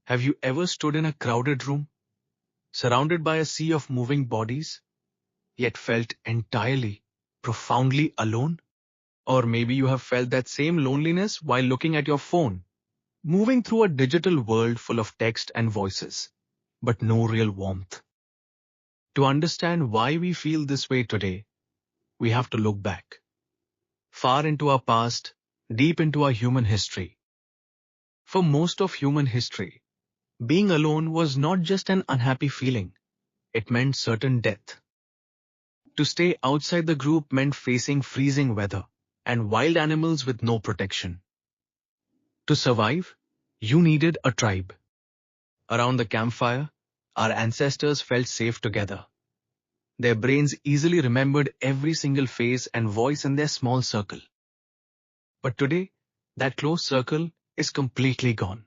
Have you ever stood in a crowded room, surrounded by a sea of moving bodies, yet felt entirely, profoundly alone? Or maybe you have felt that same loneliness while looking at your phone, moving through a digital world full of text and voices, but no real warmth. To understand why we feel this way today, we have to look back, far into our past, deep into our human history. For most of human history, being alone was not just an unhappy feeling, it meant certain death. To stay outside the group meant facing freezing weather and wild animals with no protection. To survive, you needed a tribe. Around the campfire, our ancestors felt safe together. Their brains easily remembered every single face and voice in their small circle. But today, that close circle is completely gone.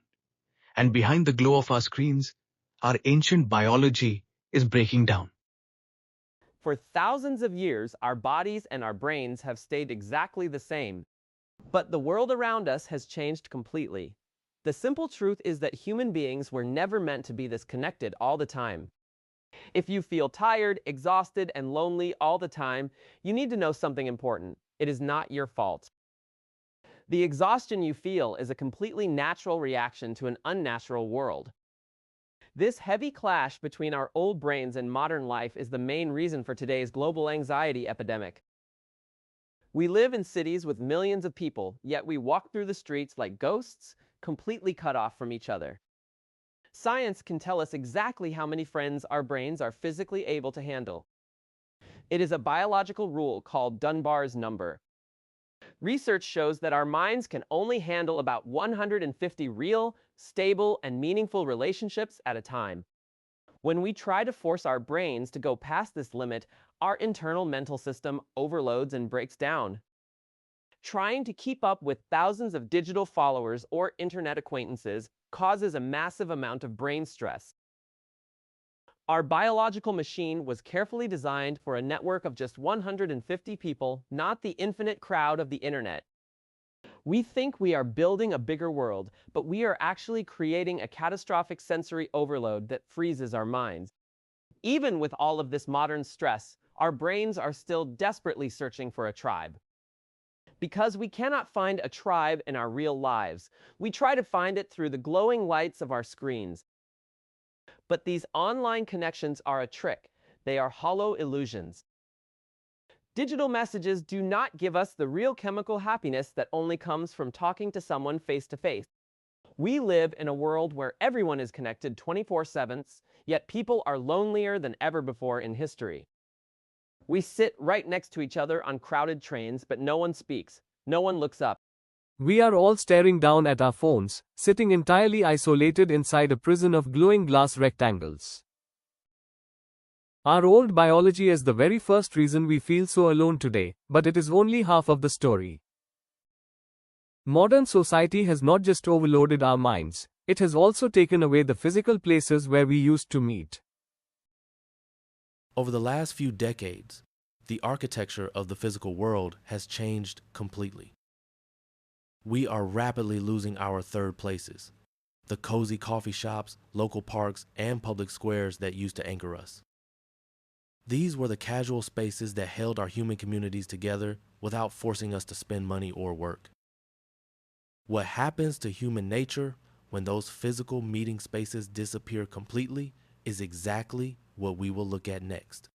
And behind the glow of our screens, our ancient biology is breaking down. For thousands of years, our bodies and our brains have stayed exactly the same. But the world around us has changed completely. The simple truth is that human beings were never meant to be this connected all the time. If you feel tired, exhausted, and lonely all the time, you need to know something important. It is not your fault. The exhaustion you feel is a completely natural reaction to an unnatural world. This heavy clash between our old brains and modern life is the main reason for today's global anxiety epidemic. We live in cities with millions of people, yet we walk through the streets like ghosts, completely cut off from each other. Science can tell us exactly how many friends our brains are physically able to handle. It is a biological rule called Dunbar's number. Research shows that our minds can only handle about 150 real, stable, and meaningful relationships at a time. When we try to force our brains to go past this limit, our internal mental system overloads and breaks down. Trying to keep up with thousands of digital followers or internet acquaintances causes a massive amount of brain stress. Our biological machine was carefully designed for a network of just 150 people, not the infinite crowd of the internet. We think we are building a bigger world, but we are actually creating a catastrophic sensory overload that freezes our minds. Even with all of this modern stress, our brains are still desperately searching for a tribe. Because we cannot find a tribe in our real lives, we try to find it through the glowing lights of our screens. But these online connections are a trick. They are hollow illusions. Digital messages do not give us the real chemical happiness that only comes from talking to someone face to face. We live in a world where everyone is connected 24/7, yet people are lonelier than ever before in history. We sit right next to each other on crowded trains, but no one speaks. No one looks up. We are all staring down at our phones, sitting entirely isolated inside a prison of glowing glass rectangles. Our old biology is the very first reason we feel so alone today, but it is only half of the story. Modern society has not just overloaded our minds, it has also taken away the physical places where we used to meet. Over the last few decades, the architecture of the physical world has changed completely. We are rapidly losing our third places, the cozy coffee shops, local parks, and public squares that used to anchor us. These were the casual spaces that held our human communities together without forcing us to spend money or work. What happens to human nature when those physical meeting spaces disappear completely is exactly what we will look at next.